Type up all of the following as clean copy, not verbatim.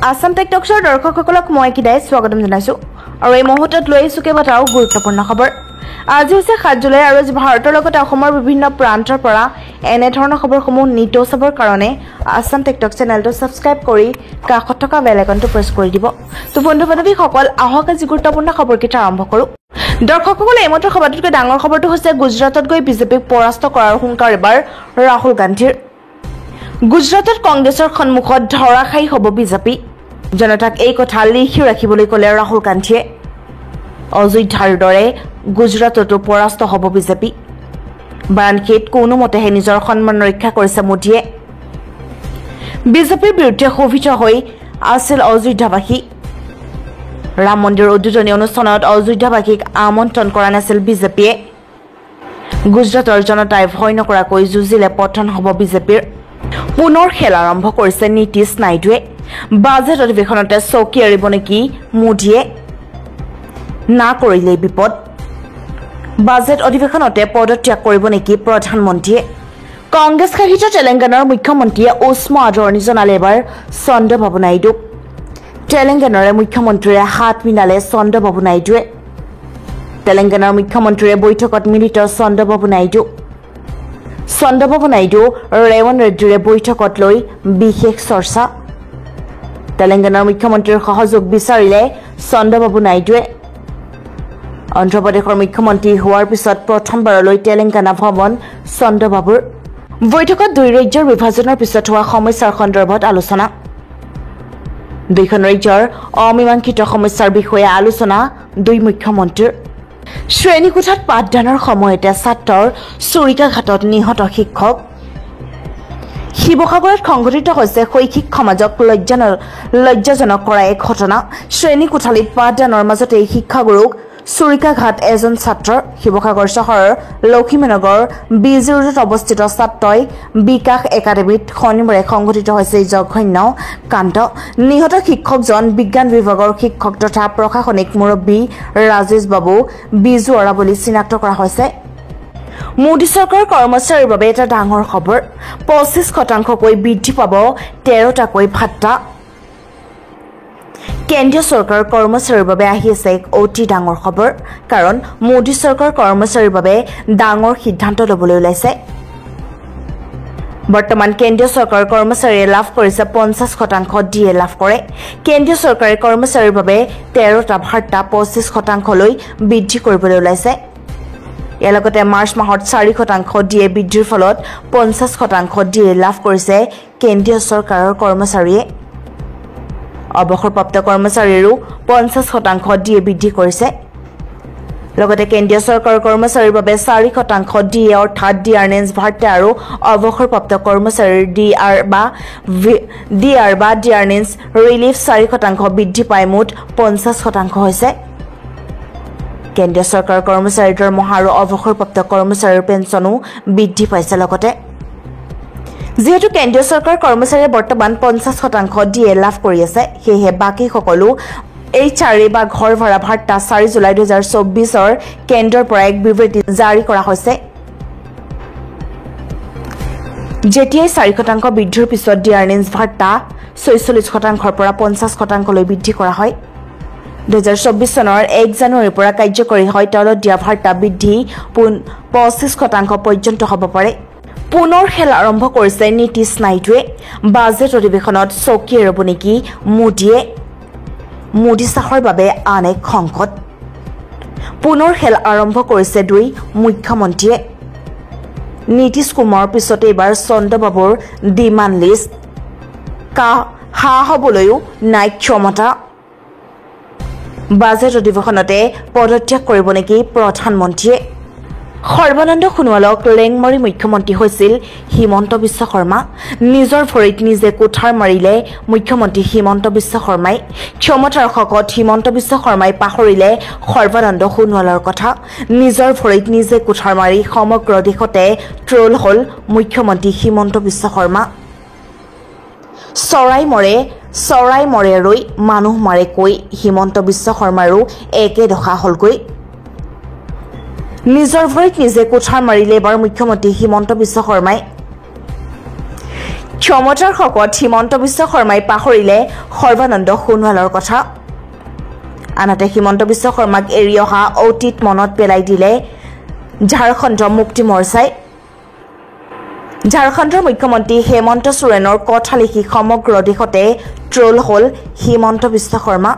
Assam tech টকছৰ দৰ্শকসকলক মই কিদাই স্বাগতম জনাইছো আৰু এই মুহূৰ্তত লৈ আহিছো কেইবাটাও গুৰুত্বপূৰ্ণ খবৰ। আজি হৈছে 7 জুলাই আৰু ভাৰতৰ লগতে অসমৰ বিভিন্ন প্ৰান্তৰ পৰা এনে ধৰণৰ খবৰসমূহ নিতৌ চাবৰ কাৰণে আসাম টেক টক চেনেলটো সাবস্ক্ৰাইব কৰি কাষত থকা বেল আইকনটো প্ৰেছ কৰি দিব। তো বন্ধু-বান্ধৱীসকল আহক আজি গুৰুত্বপূৰ্ণ খবৰকেইটা আৰম্ভ কৰোঁ। দৰ্শকসকল এইমাত্ৰ খবৰটোতকৈ ডাঙৰ খবৰটো হৈছে গুজৰাটত গৈ বিজেপিক পৰাস্ত কৰাৰ হুংকাৰ এবাৰ ৰাহুল গান্ধীৰ। গুজৰাটত কংগ্ৰেছৰ সন্মুখত ধৰাশায়ী হ'ব বিজেপি। জনতাক এই কথা লিখি ৰাখিবলৈ ক'লে ৰাহুল গান্ধীয়ে। অযোধ্যাৰ দৰে গুজৰাটতো পৰাস্ত হ'ব বিজেপি। বাৰাণসীত কোনোমতেহে নিজৰ সন্মান ৰক্ষা কৰিছে মোদীয়ে। বিজেপিৰ বিৰুদ্ধে ক্ষোভিত হৈ আছিল অযোধ্যাবাসী। ৰাম মন্দিৰ উদ্বোধনী অনুষ্ঠানত অযোধ্যাবাসীক আমন্ত্ৰণ কৰা নাছিল বিজেপিয়ে। গুজৰাটৰ জনতাই ভয় নকৰাকৈ যুঁজিলে পতন হ'ব বিজেপিৰ। পুনৰ খেল আৰম্ভ কৰিছে নীতিশ নাইডুৱে। বাজেট অধিৱেশনতে চকী এৰিব নেকি মোদীয়ে? না কৰিলেই বিপদ। বাজেট অধিৱেশনতে পদত্যাগ কৰিব নেকি প্ৰধানমন্ত্ৰীয়ে? কংগ্ৰেছ শাসিত তেলেংগানাৰ মুখ্যমন্ত্ৰীয়ে উষ্ম আদৰণি জনালে এবাৰ চন্দ্ৰবাবু নাইডুক। তেলেংগানাৰে মুখ্যমন্ত্ৰীৰে হাত মিলালে চন্দ্ৰবাবু নাইডুৱে। তেলেংগানাৰ মুখ্যমন্ত্ৰীৰে বৈঠকত মিলিত চন্দ্ৰবাবু নাইডু। চন্দ্ৰবাবু নাইডু ৰেৱন্ত ৰেড্ডীৰে বৈঠকত লৈ বিশেষ চৰ্চা। তেলেংগানাৰ মুখ্যমন্ত্ৰীৰ সহযোগ বিচাৰিলে চন্দ্ৰবাবু নাইডুৱে। অন্ধ্ৰপ্ৰদেশৰ মুখ্যমন্ত্ৰী হোৱাৰ পিছত প্ৰথমবাৰলৈ তেলেংগানা ভ্ৰমণ চন্দ্ৰবাবুৰ। বৈঠকত দুই ৰাজ্যৰ বিভাজনৰ পিছত হোৱা সমস্যাৰ সন্দৰ্ভত আলোচনা। দুইখন ৰাজ্যৰ অমীমাংসিত সমস্যাৰ বিষয়ে আলোচনা দুই মুখ্যমন্ত্ৰীৰ। শ্ৰেণীকোঠাত পাঠদানৰ সময়তে ছাত্ৰৰ চুৰিকাঘাটত নিহত শিক্ষক। শিৱসাগৰত সংঘটিত হৈছে শৈক্ষিক সমাজক লজ্জাজনক কৰা এক ঘটনা। শ্ৰেণীকোঠালিত পাঠদানৰ মাজতে শিক্ষাগুৰুক চুৰিকাঘাট এজন ছাত্ৰৰ। শিৱসাগৰ চহৰৰ লক্ষ্মীনগৰ বিজি ৰোডত অৱস্থিত ছাত্ৰই বিকাশ একাডেমীত শনিবাৰে সংঘটিত হৈছে জঘন্য কাণ্ড। নিহত শিক্ষকজন বিজ্ঞান বিভাগৰ শিক্ষক তথা প্ৰশাসনিক মুৰব্বী ৰাজেশ বাবু বিজুৱাৰা বুলি চিনাক্ত কৰা হৈছে। মোদী চৰকাৰৰ কৰ্মচাৰীৰ বাবে এটা ডাঙৰ খবৰ। 25% বৃদ্ধি পাব 13টাকৈ ভাত্তা। কেন্দ্ৰীয় চৰকাৰৰ কৰ্মচাৰীৰ বাবে আহি আছে এক অতি ডাঙৰ খবৰ। কাৰণ মোদী চৰকাৰৰ কৰ্মচাৰীৰ বাবে ডাঙৰ সিদ্ধান্ত ল'বলৈ ওলাইছে। বৰ্তমান কেন্দ্ৰীয় চৰকাৰৰ কৰ্মচাৰীয়ে লাভ কৰিছে 50% ডিএ লাভ কৰে। কেন্দ্ৰীয় চৰকাৰে কৰ্মচাৰীৰ বাবে 13টা ভাত্তা 25%লৈ বৃদ্ধি কৰিবলৈ ওলাইছে। ইয়াৰ লগতে মাৰ্চ মাহত 4% ডিএ বৃদ্ধিৰ ফলত 50% ডিএ লাভ কৰিছে কেন্দ্ৰীয় চৰকাৰৰ কৰ্মচাৰীয়ে। অৱসৰপ্ৰাপ্ত কৰ্মচাৰীৰো 50% ডিএ বৃদ্ধি কৰিছে। লগতে কেন্দ্ৰীয় চৰকাৰৰ কৰ্মচাৰীৰ বাবে 4% ডিএ অৰ্থাৎ ডিআৰনেন্স ভাত্তা আৰু অৱসৰপ্ৰাপ্ত কৰ্মচাৰীৰ ডিআৰ বা ডিআৰনেন্স ৰিলিফ 4% বৃদ্ধি পাই মুঠ 50% হৈছে। কেন্দ্ৰীয় চৰকাৰৰ কৰ্মচাৰীৰ দৰমহা আৰু অৱসৰপ্ৰাপ্ত কৰ্মচাৰীৰ পেঞ্চনো বৃদ্ধি পাইছে। লগতে যিহেতু কেন্দ্ৰীয় চৰকাৰৰ কৰ্মচাৰীয়ে বৰ্তমান 50% ডিএ লাভ কৰি আছে, সেয়েহে বাকী সকলো HR বা ঘৰ ভাড়া ভাত্তা 4 জুলাই 2024 কেন্দ্ৰৰ পৰা এক বিবৃতি জাৰি কৰা হৈছে। যেতিয়াই 4% বৃদ্ধিৰ পিছত ডিআৰনেন্স ভাত্তা 46%ৰ পৰা 50%লৈ বৃদ্ধি কৰা হয়। 2024 চনৰ 1 জানুৱাৰীৰ পৰা কাৰ্যকৰী হয়। তলত দিয়া ভাত্তা বৃদ্ধি 25% পৰ্যন্ত হ'ব পাৰে। পুনৰ খেল আৰম্ভ কৰিছে নীতিশ নাইডুৱে। বাজেট অধিৱেশনত চকী এৰিব নেকি মোদীয়ে? মোদী চাহৰ বাবে আন এক সংকট। পুনৰ খেল আৰম্ভ কৰিছে দুই মুখ্যমন্ত্ৰীয়ে। নীতিশ কুমাৰৰ পিছতে এইবাৰ চন্দ্ৰবাবুৰ ডিমাণ্ড লিষ্ট। হা হ'বলৈও নাই ক্ষমতা। বাজেট অধিৱেশনতে পদত্যাগ কৰিব নেকি প্ৰধানমন্ত্ৰীয়ে? সৰ্বানন্দ সোণোৱালক লেংমাৰি মুখ্যমন্ত্ৰী হৈছিল হিমন্ত বিশ্ব শৰ্মা। নিজৰ ভৰিত নিজে কোঠাৰ মাৰিলে মুখ্যমন্ত্ৰী হিমন্ত বিশ্ব শৰ্মাই। ক্ষমতাৰ শকত হিমন্ত বিশ্ব শৰ্মাই পাহৰিলে সৰ্বানন্দ সোণোৱালৰ কথা। নিজৰ ভৰিত নিজে কোঠাৰ মাৰি সমগ্ৰ দেশতে ট্ৰল হ'ল মুখ্যমন্ত্ৰী হিমন্ত বিশ্ব শৰ্মা। চৰাই মৰে ৰৈ মানুহ মাৰে কৈ হিমন্ত বিশ্ব শৰ্মাৰো একে দশা হ'লগৈ। নিজৰ ভৰিত নিজে কোঠাৰ মাৰিলে এবাৰ মুখ্যমন্ত্ৰী হিমন্ত বিশ্ব শৰ্মাই। ক্ষমতাৰ শকত হিমন্ত বিশ্ব শৰ্মাই পাহৰিলে সৰ্বানন্দ সোণোৱালৰ কথা আনহাতে হিমন্ত বিশ্ব শৰ্মাক এৰি অহা অতীত মনত পেলাই দিলে ঝাৰখণ্ড মুক্তি মৰ্চাই ঝাৰখণ্ডৰ মুখ্যমন্ত্ৰী হেমন্ত সোৰেনৰ কথা লিখি সমগ্ৰ দেশতে ট্ৰল হ'ল হিমন্ত বিশ্ব শৰ্মা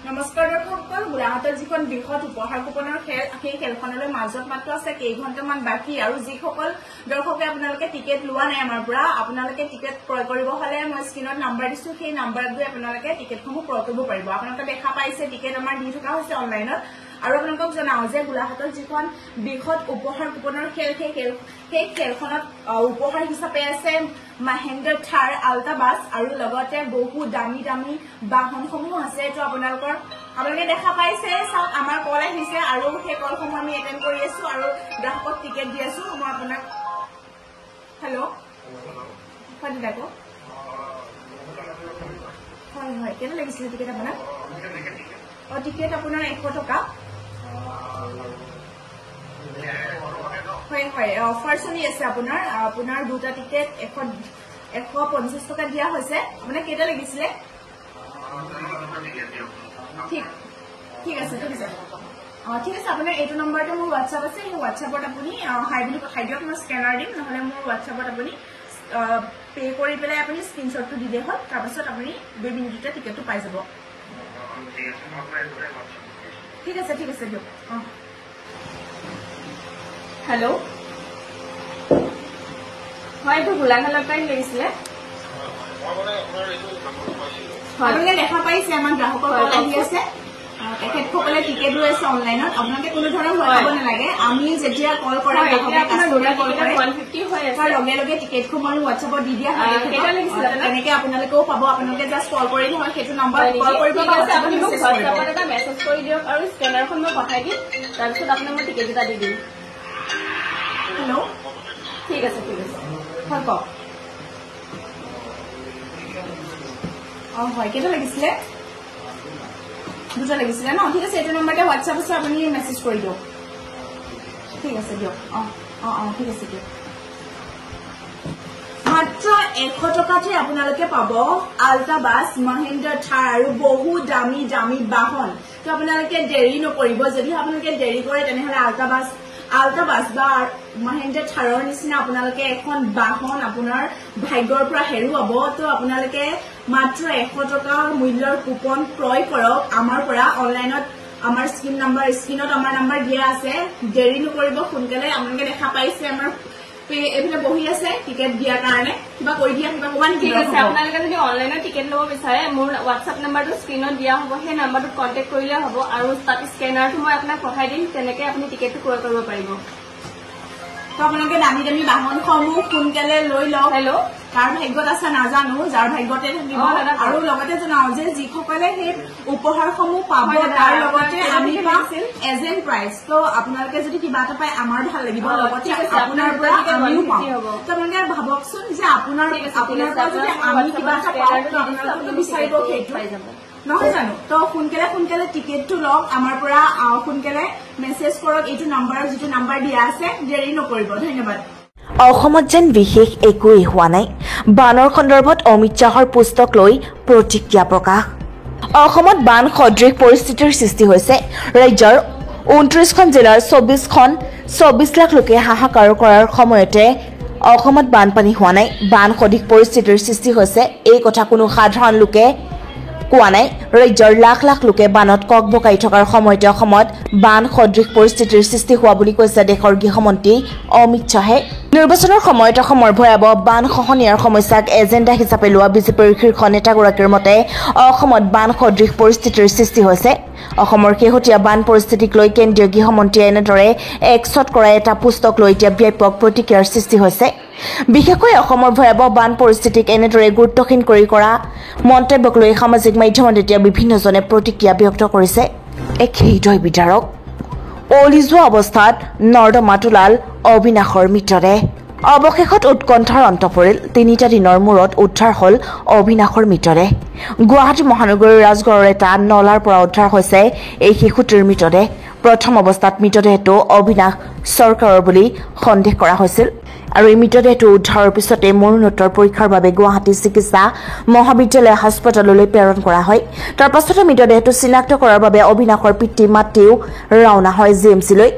নমস্কাৰ দৰ্শকসকল গোলাঘাটৰ যিখন বৃহৎ উপহাৰ কুপনৰ খেল সেই খেলখনলৈ মাজত মাত্ৰ আছে কেইঘণ্টামান বাকী আৰু যিসকল দৰ্শকে আপোনালোকে টিকেট লোৱা নাই আমাৰ পৰা আপোনালোকে টিকেট ক্ৰয় কৰিব হলে মই স্ক্ৰীনত নাম্বাৰ দিছো সেই নাম্বাৰত গৈ আপোনালোকে টিকেটসমূহ ক্ৰয় কৰিব পাৰিব আপোনালোকে দেখা পাইছে টিকেট আমাৰ দি থকা হৈছে অনলাইনত আৰু আপোনালোকক জনাও যে গোলাঘাটৰ যিখন বৃহৎ উপহাৰ কুপনৰ খেল সেই খেলখনত উপহাৰ হিচাপে আছে মহেন্দ্ৰ থাৰ আল্টা বাছ আৰু লগতে বহু দামী দামী বাহনসমূহ আছে তো আপোনালোকে দেখা পাইছে চাওক আমাৰ কল আহিছে আৰু সেই কলসমূহ আমি এটেণ্ড কৰি আছো আৰু গ্ৰাহকক টিকেট দি আছো মই আপোনাক হেল্ল' হয় দাদা হয় হয় কেনে লাগিছিলে টিকেট আপোনাক টিকেট আপোনাৰ 100 টকা হয় হয় অফাৰ চলি আছে আপোনাৰ দুটা টিকেট 150 টকা দিয়া হৈছে আপোনাক কেইটা লাগিছিলে ঠিক আছে ঠিক আছে আপোনাৰ এইটো নম্বৰতে মোৰ হোৱাটছআপ আছে সেই হোৱাটছআপত আপুনি হাই বুলি পঠাই দিয়ক মই স্কেনাৰ দিম নহলে মোৰ হোৱাটছআপত আপুনি পে কৰি পেলাই আপুনি স্ক্ৰীনশ্বটটো দি দিয়ে হ'ল তাৰপিছত আপুনি 2 মিনিটতে টিকেটটো পাই যাব ঠিক আছে দিয়ক হেল্ল' হয় এইটো গোলাঘাটৰ পৰা লাগিছিলে আপোনালোকে দেখা পাইছে আমাৰ গ্ৰাহকৰ কল আহি আছে তেখেতসকলে টিকেট লৈ আছে অনলাইনত আপোনালোকে কোনো ধৰণৰ ভয় খাব নালাগে আমি যেতিয়া কল কৰা তাৰ লগে লগে টিকেটসমূহ আমি হোৱাটছএপত দি দিয়া হয় তেনেকে আপোনালোকেও পাব আপোনালোকে জাষ্ট কল কৰি নহয় সেইটো নম্বৰ কল কৰিব আপুনি মোক হোৱাটছএপত এটা মেছেজ কৰি দিয়ক আৰু স্কেনাৰখন মই পঠাই দিম তাৰপিছত আপোনাক মই টিকেট এটা দি দিম হেল্ল' ঠিক আছে হয় কওক হয় কেইটা লাগিছিলে দুটা লাগিছিলে ন ঠিক আছে এইটো নম্বৰতে হোৱাটছআপ আছে আপুনি মেছেজ কৰি দিয়ক ঠিক আছে দিয়ক ঠিক আছে দিয়ক মাত্ৰ 100 টকাতে আপোনালোকে পাব আল্টা বাছ মহেন্দ্ৰ থাৰ আৰু বহু দামী দামী বাহন তো আপোনালোকে দেৰি নকৰিব যদি আপোনালোকে দেৰি কৰে তেনেহলে আল্টা বাছ বা মহেন্দ্ৰ থাৰৰ নিচিনা আপোনালোকে এখন বাহন আপোনাৰ ভাগ্যৰ পৰা হেৰুৱাব তো আপোনালোকে মাত্ৰ 100 টকাৰ মূল্যৰ কুপন ক্ৰয় কৰক আমাৰ পৰা অনলাইনত আমাৰ স্ক্ৰীনত আমাৰ নাম্বাৰ দিয়া আছে দেৰি নকৰিব সোনকালে আপোনালোকে দেখা পাইছে আমাৰ এইফালে বহি আছে টিকেট দিয়াৰ কাৰণে কিবা কৰি দিয়া কিবা ক'বা নেকি ঠিক আছে আপোনালোকে যদি অনলাইনত টিকেট ল'ব বিচাৰে মোৰ হোৱাটছআপ নাম্বাৰটো স্ক্ৰীনত দিয়া হ'ব সেই নাম্বাৰটোত কণ্টেক্ট কৰিলে হ'ব আৰু তাত স্কেনাৰটো মই আপোনাক পঠাই দিম তেনেকে আপুনি টিকেটটো ক্ৰয় কৰিব পাৰিব তো আপোনালোকে দামী দামী বাহনসমূহ সোনকালে লৈ লওক হেল্ল' কাৰ ভাগ্যত আছে নাজানো যাৰ ভাগ্যতে থাকিব আৰু লগতে জনাও যে যিসকলে সেই উপহাৰসমূহ পাব তাৰ লগতে আমি পাম এজেণ্ট প্ৰাইজ তো আপোনালোকে যদি কিবা এটা পায় আমাৰ ভাল লাগিব লগতে আপোনাৰ পৰা আমিও পাম তো আপোনালোকে ভাবকচোন যে আপোনাৰ পৰা যদি আমি কিবা এটা পাওঁ তো আপোনালোকে বিচাৰিব সেইটো পাই যাব নহয় জানো তো সোনকালে টিকেটটো লওক আমাৰ পৰা সোনকালে মেছেজ কৰক এইটো নম্বৰৰ যিটো নম্বৰ দিয়া আছে দেৰি নকৰিব ধন্যবাদ অসমত যেন বিশেষ একোৱেই হোৱা নাই বানৰ সন্দৰ্ভত অমিত শ্বাহৰ পুস্তক লৈ প্ৰতিক্ৰিয়া প্ৰকাশ অসমত বান সদৃশ পৰিস্থিতিৰ সৃষ্টি হৈছে ৰাজ্যৰ 29খন জিলাৰ 24 লাখ লোকে হাহাকাৰ কৰাৰ সময়তে অসমত বানপানী হোৱা নাই বান সদৃশ পৰিস্থিতিৰ সৃষ্টি হৈছে এই কথা কোনো সাধাৰণ লোকে কোৱা নাই ৰাজ্যৰ লাখ লাখ লোকে বানত ককবকাই থকাৰ সময়তে অসমত বান সদৃশ পৰিস্থিতিৰ সৃষ্টি হোৱা বুলি কৈছে দেশৰ গৃহমন্ত্ৰী অমিত শ্বাহে নিৰ্বাচনৰ সময়ত অসমৰ ভয়াৱহ বান খহনীয়াৰ সমস্যাক এজেণ্ডা হিচাপে লোৱা বিজেপিৰ শীৰ্ষ নেতাগৰাকীৰ মতে অসমত বান সদৃশ পৰিস্থিতিৰ সৃষ্টি হৈছে অসমৰ শেহতীয়া বান পৰিস্থিতিক লৈ কেন্দ্ৰীয় গৃহমন্ত্ৰীয়ে এনেদৰে একচট কৰা এটা পুস্তক লৈ এতিয়া ব্যাপক প্ৰতিক্ৰিয়াৰ সৃষ্টি হৈছে বিশেষকৈ অসমৰ ভয়াৱহ বান পৰিস্থিতিক এনেদৰে গুৰুত্বহীন কৰি কৰা মন্তব্যক লৈ সামাজিক মাধ্যমত এতিয়া বিভিন্নজনে প্ৰতিক্ৰিয়া ব্যক্ত কৰিছে এক হৃদয় বিদাৰক অলি যোৱা অৱস্থাত নৰ্দমাত ওলাল অবিনাশৰ মৃতদেহ অৱশেষত উৎকণ্ঠাৰ অন্ত পৰিল 3টা দিনৰ মূৰত উদ্ধাৰ হ'ল অবিনাশৰ মৃতদেহ গুৱাহাটী মহানগৰীৰ ৰাজগড়ৰ এটা নলাৰ পৰা উদ্ধাৰ হৈছে এই শিশুটিৰ মৃতদেহ প্ৰথম অৱস্থাত মৃতদেহটো অবিনাশ চৰকাৰৰ বুলি সন্দেহ কৰা হৈছিল আৰু এই মৃতদেহটো উদ্ধাৰৰ পিছতে মৰণোত্তৰ পৰীক্ষাৰ বাবে গুৱাহাটী চিকিৎসা মহাবিদ্যালয় হাস্পতাললৈ প্ৰেৰণ কৰা হয় তাৰ পাছতে মৃতদেহটো চিনাক্ত কৰাৰ বাবে অবিনাশৰ পিতৃ মাতৃও ৰাওনা হয় জিএমচিলৈ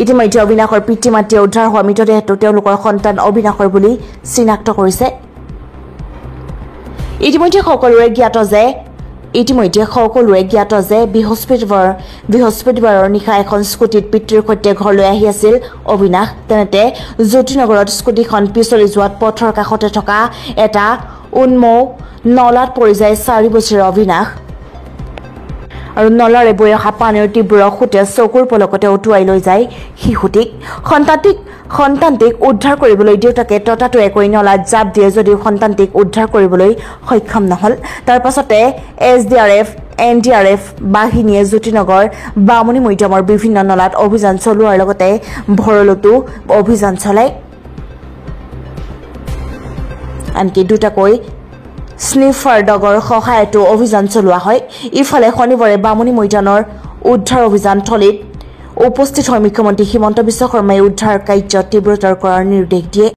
ইতিমধ্যে অবিনাশৰ পিতৃ মাতৃয়ে উদ্ধাৰ হোৱা মৃতদেহটো তেওঁলোকৰ সন্তান অবিনাশৰ বুলি চিনাক্ত কৰিছে ইতিমধ্যে সকলোৰে জ্ঞাত যে বৃহস্পতিবাৰৰ নিশা এখন স্কুটিত পিতৃৰ সৈতে ঘৰলৈ আহি আছিল অবিনাশ তেনেতে জ্যোতিনগৰত স্কুটিখন পিছলি যোৱাত পথৰ কাষতে থকা এটা উন্মৌ নলাত পৰি যায় 4 বছৰীয়া অবিনাশ আৰু নলাৰে বৈ অহা পানীৰ তীব্ৰ সোঁতে চকুৰ পলকতে উটুৱাই লৈ যায় শিশুটিক সন্তানটিক উদ্ধাৰ কৰিবলৈ দেউতাকে ততাতৈয়াকৈ কৈ নলাত জাপ দিয়ে যদিও সন্তানটিক উদ্ধাৰ কৰিবলৈ সক্ষম নহল তাৰ পাছতে SDRF NDRF বাহিনীয়ে জ্যোতিনগৰ বামুণী মৈদামৰ বিভিন্ন নলাত অভিযান চলোৱাৰ লগতে ভৰলতো অভিযান চলায় আনকি দুটাকৈ স্নিফাৰ ডগৰ সহায়তো অভিযান চলোৱা হয় ইফালে শনিবাৰে বামুণী মৈদানৰ উদ্ধাৰ অভিযান থলীত উপস্থিত হয় মুখ্যমন্ত্ৰী হিমন্ত বিশ্ব শৰ্মাই উদ্ধাৰ কাৰ্য তীব্ৰতৰ কৰাৰ নিৰ্দেশ দিয়ে